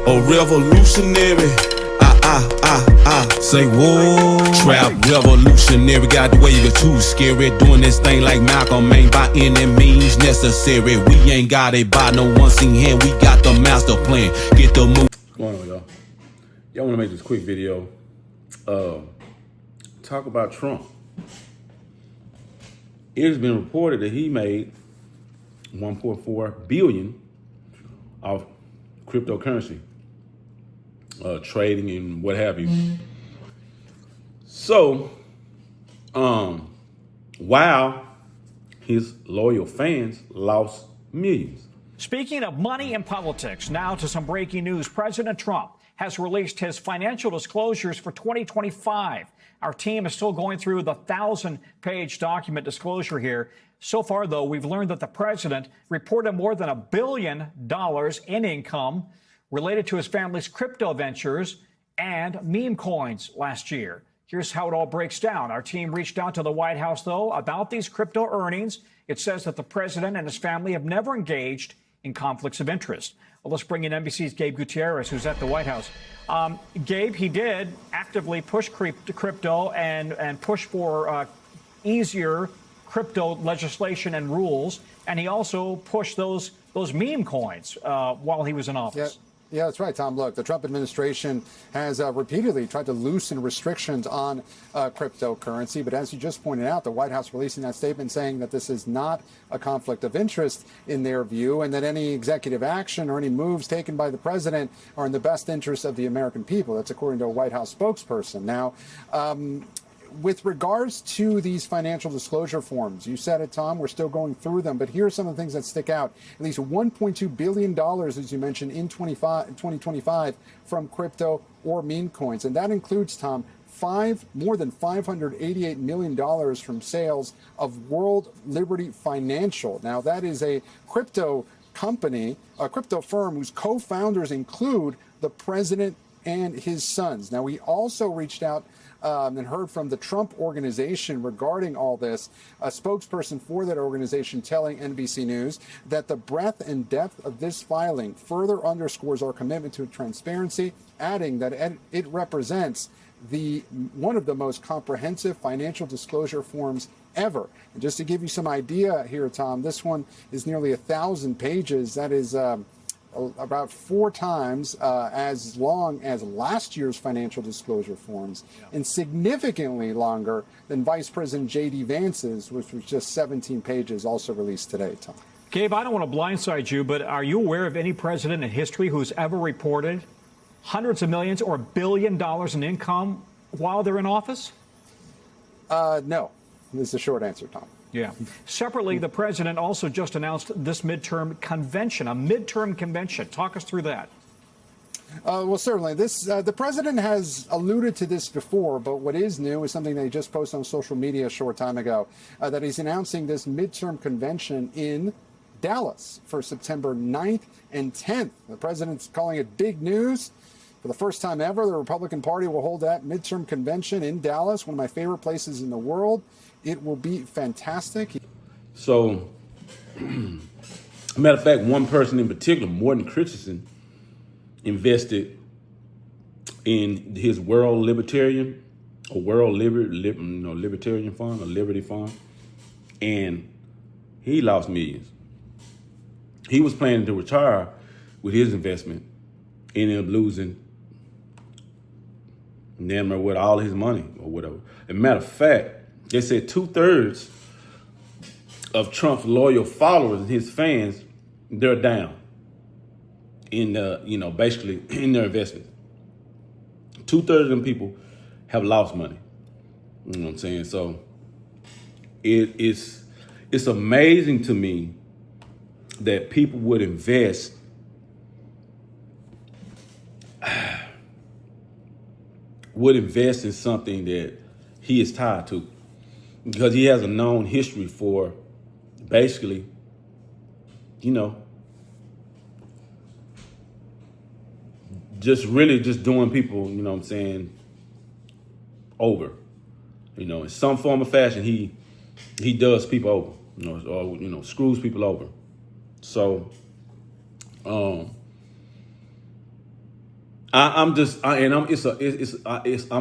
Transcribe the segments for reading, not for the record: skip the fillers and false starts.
A revolutionary. Say whoa. Trap revolutionary. Got the wave of too scary. Doing this thing like Malcolm ain't by any means necessary. We ain't got it by no one seen hand. We got the master plan. Get the move. What's going on, y'all? Y'all want to make this quick video. Talk about Trump. It has been reported that he made $1.4 billion of cryptocurrency, trading and what have you. So, while his loyal fans lost millions. Speaking of money and politics, now to some breaking news. President Trump has released his financial disclosures for 2025. Our team is still going through the 1,000-page document disclosure here. So far, though, we've learned that the president reported more than $1 billion in income related to his family's crypto ventures and meme coins last year. Here's how it all breaks down. Our team reached out to the White House, though, about these crypto earnings. It says that the president and his family have never engaged in conflicts of interest. Well, let's bring in NBC's Gabe Gutierrez, who's at the White House. Gabe, he did actively push crypto and push for easier crypto legislation and rules, and he also pushed those meme coins while he was in office. Yeah, that's right, Tom. Look, the Trump administration has repeatedly tried to loosen restrictions on cryptocurrency. But as you just pointed out, the White House releasing that statement saying that this is not a conflict of interest in their view, and that any executive action or any moves taken by the president are in the best interest of the American people. That's according to a White House spokesperson. Now, with regards to these financial disclosure forms, you said it, Tom, we're still going through them, but here are some of the things that stick out. At least $1.2 billion, as you mentioned, in 2025 from crypto or meme coins. And that includes, Tom, more than $588 million from sales of World Liberty Financial. Now, that is a crypto company, a crypto firm whose co-founders include the president and his sons. Now, we also reached out and heard from the Trump organization regarding all this, a spokesperson for that organization telling NBC News that the breadth and depth of this filing further underscores our commitment to transparency, adding that it represents one of the most comprehensive financial disclosure forms ever. And just to give you some idea here, Tom, this one is nearly 1,000 pages. That is about 4 times as long as last year's financial disclosure forms, and significantly longer than Vice President J.D. Vance's, which was just 17 pages, also released today, Tom. Gabe, I don't want to blindside you, but are you aware of any president in history who's ever reported hundreds of millions or $1 billion in income while they're in office? No. This is the short answer, Tom. Yeah. Separately, the president also just announced this midterm convention, a midterm convention. Talk us through that. Well, certainly. The president has alluded to this before, but what is new is something that he just posted on social media a short time ago, that he's announcing this midterm convention in Dallas for September 9th and 10th. The president's calling it big news. For the first time ever, the Republican Party will hold that midterm convention in Dallas, one of my favorite places in the world. It will be fantastic. So, matter of fact, one person in particular, Morton Christensen, invested in his Libertarian Fund, or Liberty Fund, and he lost millions. He was planning to retire with his investment, ended up losing with all his money or whatever. As a matter of fact, they said 2/3 of Trump's loyal followers and his fans, they're down in basically in their investments. 2/3 of them people have lost money. You know what I'm saying? So it's amazing to me that people would invest in something that he is tied to, because he has a known history for basically, just doing people, over, in some form or fashion. He does people over, or screws people over. So, I'm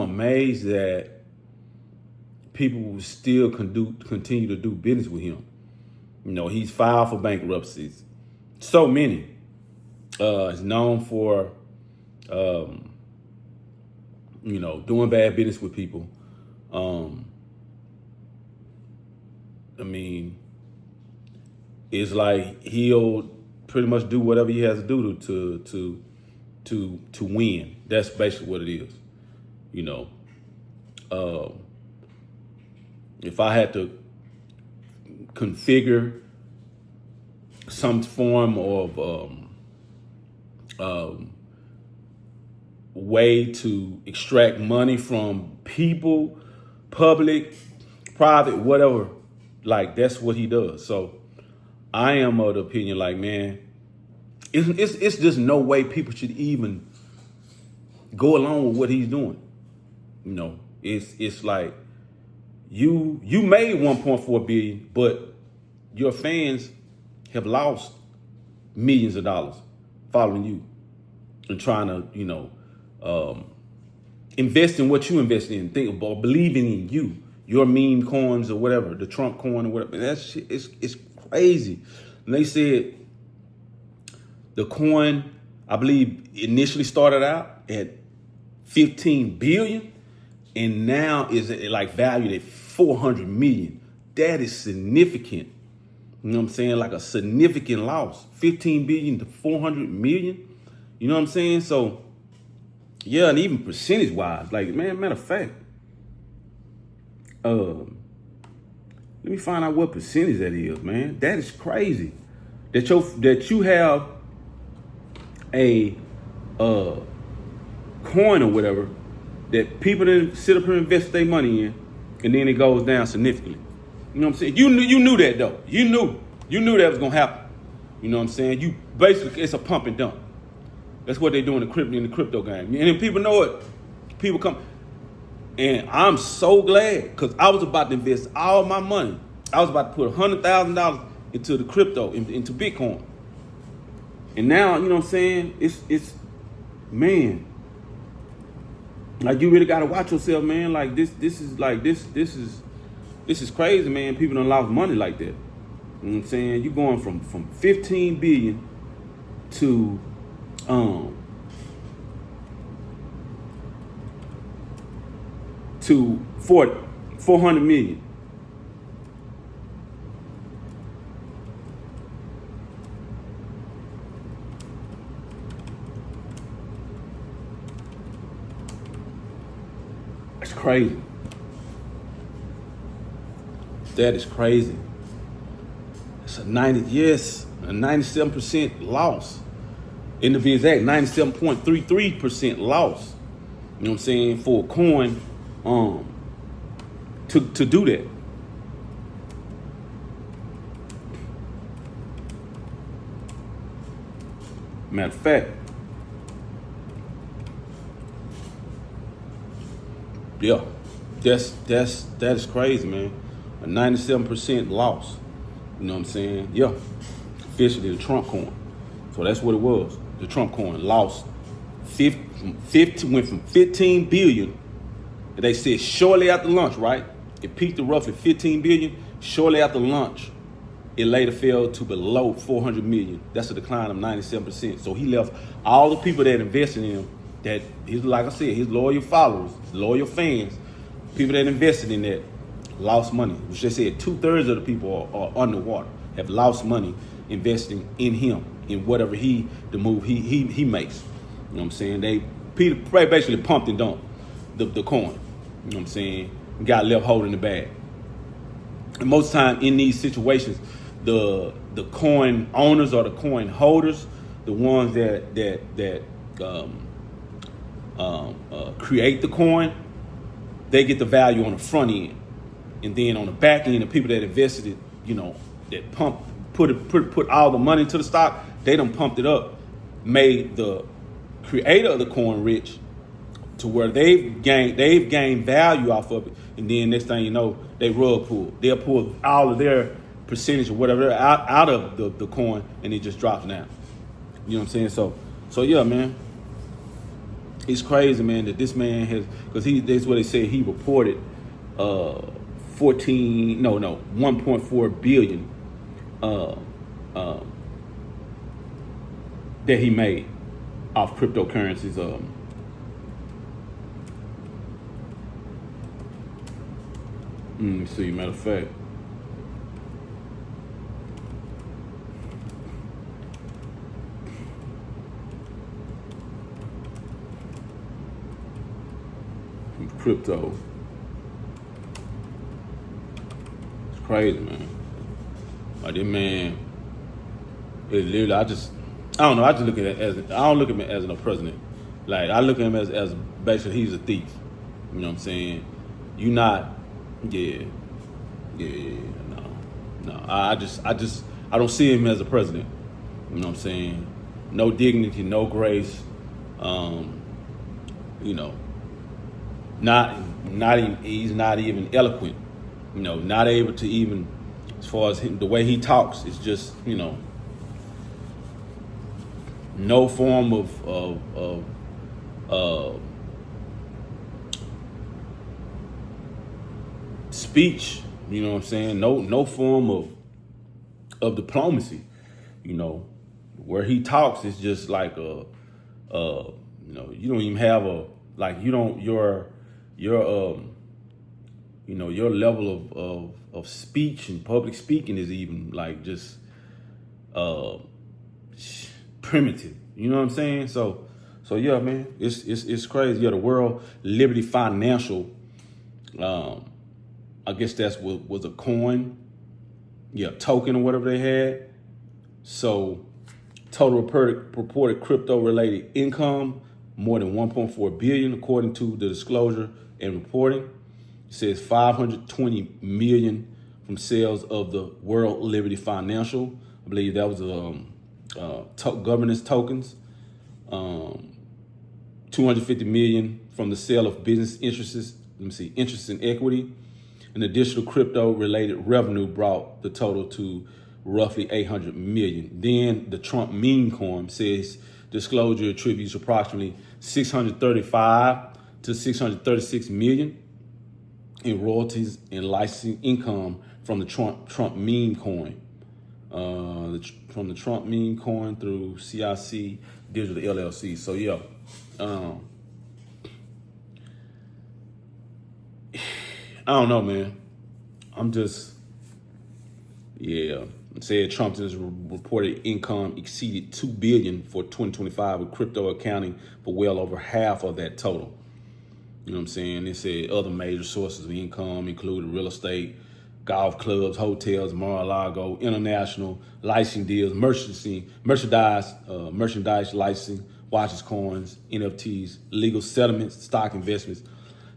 amazed that people will still continue to do business with him. You know, he's filed for bankruptcies. So many. Is known for, doing bad business with people. I mean, it's like he'll pretty much do whatever he has to do to win. That's basically what it is. You know, if I had to configure some form of way to extract money from people, public, private, whatever, like that's what he does. So I am of the opinion, like, man, it's just no way people should even go along with what he's doing. You know, it's like you made 1.4 billion, but your fans have lost millions of dollars following you and trying to, invest in what you invest in, think about believing in you, your meme coins or whatever, the Trump coin or whatever. That shit it's crazy. And they said the coin, I believe, initially started out at 15 billion and now is like valued at 400 million. That is significant. You know what I'm saying? Like a significant loss. 15 billion to 400 million. You know what I'm saying? So, yeah, and even percentage wise, like, man, matter of fact, let me find out what percentage that is, man. That is crazy. That you have a coin or whatever that people didn't sit up here and invest their money in, and then it goes down significantly. You know what I'm saying? You knew that though. You knew that was gonna happen. You know what I'm saying? You basically, it's a pump and dump. That's what they do in the crypto game. And if people know it, people come. And I'm so glad because I was about to invest all my money. I was about to put $100,000 into the crypto, into Bitcoin. And now, you know what I'm saying? It's man. Like, you really gotta watch yourself, man. Like this is crazy, man. People don't lost money like that. You know what I'm saying? You going from 15 billion to 400 million. That's crazy. That is crazy. It's a 97% loss. And to be exact, 97.33% loss. You know what I'm saying? For a coin, to do that. Matter of fact, yeah, that is crazy, man. A 97% loss. You know what I'm saying? Yeah, officially the Trump coin. So that's what it was. The Trump coin lost 50, went from 15 billion. And they said shortly after lunch, right? It peaked at roughly 15 billion. Shortly after lunch, it later fell to below 400 million. That's a decline of 97%. So he left all the people that invested in him, that he's, like I said, his loyal followers, his loyal fans, people that invested in that, lost money. Which they said 2/3 of the people are underwater, have lost money investing in him, in whatever the move he makes. You know what I'm saying? They basically pumped and dumped the coin. You know what I'm saying? Got left holding the bag. And most time in these situations, the coin owners or the coin holders, the ones that create the coin, they get the value on the front end, and then on the back end, the people that invested it, you know, that put all the money into the stock, they done pumped it up, made the creator of the coin rich, to where they've gained value off of it, and then next thing you know, they rug pull. They'll pull all of their percentage or whatever out of the coin, and it just drops down. You know what I'm saying? So yeah, man. it's crazy, man, that this man has, because that's what they said, he reported 1.4 billion that he made off cryptocurrencies. Let me see, matter of fact. Crypto. It's crazy, man. Like this man, it literally, I don't know. I just look at it as, I don't look at him as a president. Like I look at him as basically he's a thief. You know what I'm saying? You not, yeah, no. I don't see him as a president. You know what I'm saying? No dignity, no grace. You know, not even, he's not even eloquent. You know, not able to even, as far as the way he talks, it's just, you know, no form of speech. You know what I'm saying? No form of diplomacy. You know, where he talks is just like you know, you don't even have a, like, you don't, your you know, your level of speech and public speaking is even like just primitive. You know what I'm saying? So yeah, man, it's crazy. Yeah, the World Liberty Financial, I guess that's what was a coin, yeah, token or whatever they had. So total reported crypto related income more than 1.4 billion according to the disclosure and reporting. It says 520 million from sales of the World Liberty Financial. I believe that was governance tokens. 250 million from the sale of business interests. Let me see, interests in equity. An additional crypto related revenue brought the total to roughly 800 million. Then the Trump meme coin says disclosure attributes approximately 635 to 636 million in royalties and licensing income from the Trump meme coin. From the Trump meme coin through CIC Digital LLC. So yeah, I don't know, man. I'm just, yeah. Said Trump's reported income exceeded 2 billion for 2025, with crypto accounting for well over half of that total. You know what I'm saying? They said other major sources of income included real estate, golf clubs, hotels, Mar-a-Lago, international licensing deals, merchandise licensing, watches, coins, NFTs, legal settlements, stock investments.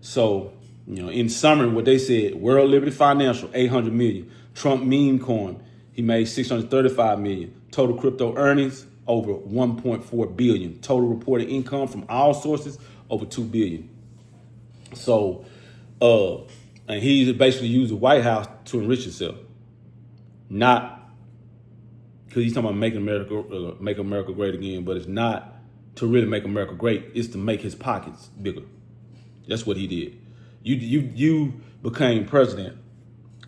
So, you know, in summary, what they said: World Liberty Financial, 800 million. Trump meme coin, he made 635 million. Total crypto earnings, over 1.4 billion. Total reported income from all sources, over 2 billion. So, and he basically used the White House to enrich himself. Not because he's talking about make America great again, but it's not to really make America great. It's to make his pockets bigger. That's what he did. You became president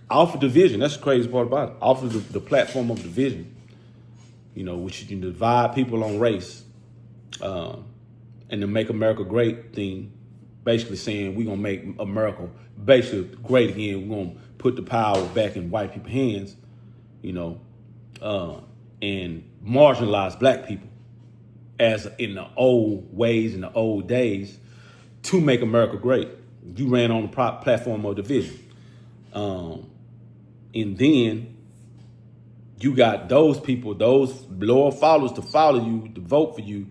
off of division. That's the crazy part about it. Off of the platform of division, you know, which you can divide people on race, and the make America great thing, basically saying we're gonna make America basically great again. We're gonna put the power back in white people's hands, you know, and marginalize black people as in the old ways, in the old days, to make America great. You ran on the platform of division. And then you got those people, those loyal followers to follow you, to vote for you,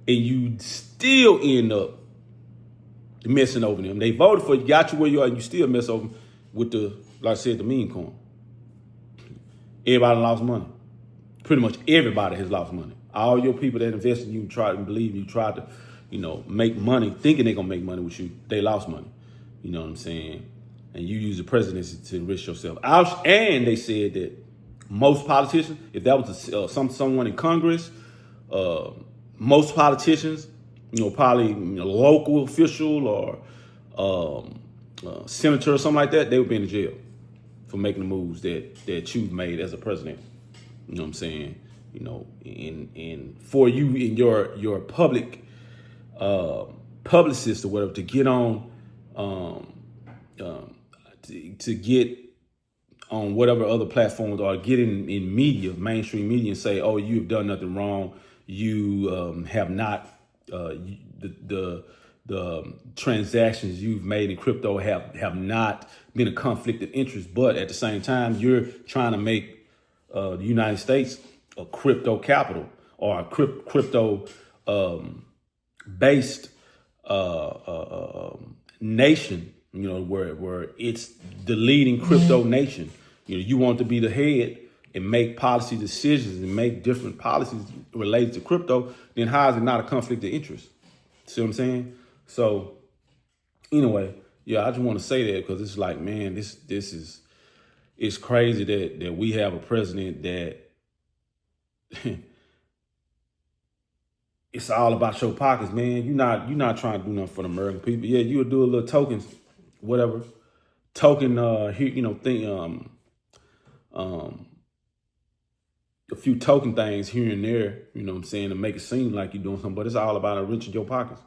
and you still end up messing over them. They voted for you, got you where you are, and you still mess over them with the, like I said, the meme coin. Everybody lost money. Pretty much everybody has lost money. All your people that invested in you, tried to believe you, tried to, you know, make money, thinking they're gonna make money with you, they lost money. You know what I'm saying? And you use the presidency to enrich yourself. And they said that most politicians, if that was someone in Congress, most politicians probably local official or senator or something like that, they would be in jail for making the moves that you've made as a president. You know what I'm saying? In for you in your public publicist or whatever to get on to get on whatever other platforms or get in media, mainstream media, and say, "Oh, you've done nothing wrong. You have not the transactions you've made in crypto have not been a conflict of interest." But at the same time, you're trying to make the United States a crypto capital or a crypto based nation. Where it's the leading crypto nation. You want to be the head and make policy decisions and make different policies related to crypto. Then how is it not a conflict of interest? See what I'm saying? So anyway, yeah, I just want to say that because it's like, man, it's crazy that we have a president that it's all about your pockets, man. You're not trying to do nothing for the American people. Yeah, you'll do a little tokens, whatever. Token a few token things here and there, you know what I'm saying, to make it seem like you're doing something, but it's all about enriching your pockets.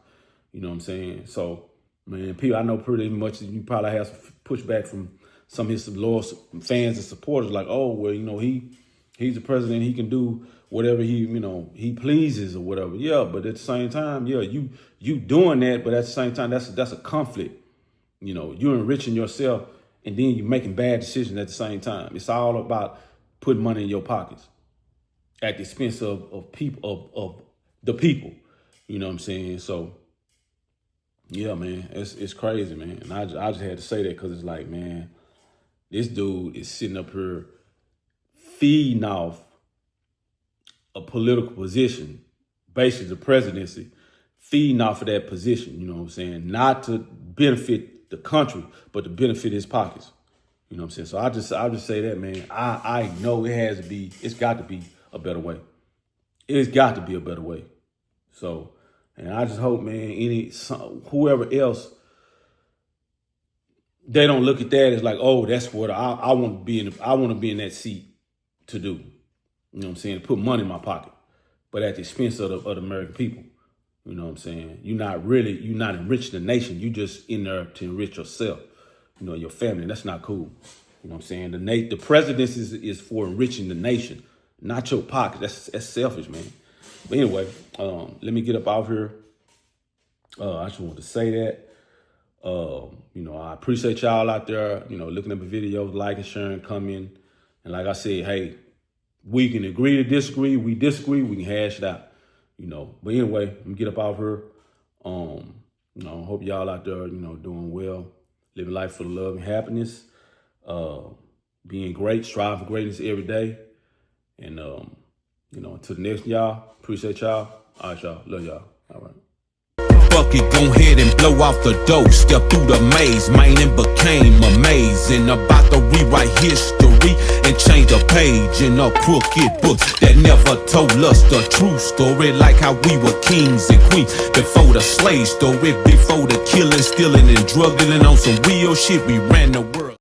You know what I'm saying? So, man, people, I know pretty much you probably have some pushback from some of his loyal fans and supporters, like, oh, well, he's the president, he can do whatever he pleases or whatever. Yeah, but at the same time, yeah, you doing that, but at the same time, that's a conflict. You're enriching yourself and then you're making bad decisions at the same time. It's all about putting money in your pockets at the expense of people, of the people. You know what I'm saying? So, yeah, man, it's crazy, man. And I just had to say that because it's like, man, this dude is sitting up here feeding off a political position, basically the presidency, feeding off of that position, you know what I'm saying? Not to benefit the country, but to benefit his pockets. You know what I'm saying? So I'll just say that, man. I know it's got to be a better way. It's got to be a better way. So, and I just hope, man, whoever else, they don't look at that as like, oh, that's what I want to be in. I want to be in that seat to do. You know what I'm saying? To put money in my pocket, but at the expense of the American people. You know what I'm saying? You're not enriching the nation. You just in there to enrich yourself, your family. That's not cool. You know what I'm saying? The presidency is for enriching the nation, not your pocket. That's selfish, man. But anyway, let me get up out here. I just want to say that. I appreciate y'all out there, looking at the videos, liking, sharing, commenting. And like I said, hey, we can agree to disagree. We disagree, we can hash it out. But anyway, let me get up out here. Hope y'all out there, doing well, living life for love and happiness, being great, strive for greatness every day. And, until the next, y'all, appreciate y'all. All right, y'all, love y'all. All right. Fuck it, go ahead and blow off the dough. Step through the maze, man, and became amazing. About to rewrite history and change a page in a crooked book that never told us the true story. Like how we were kings and queens before the slave story, before the killing, stealing, and drug dealing on some real shit. We ran the world.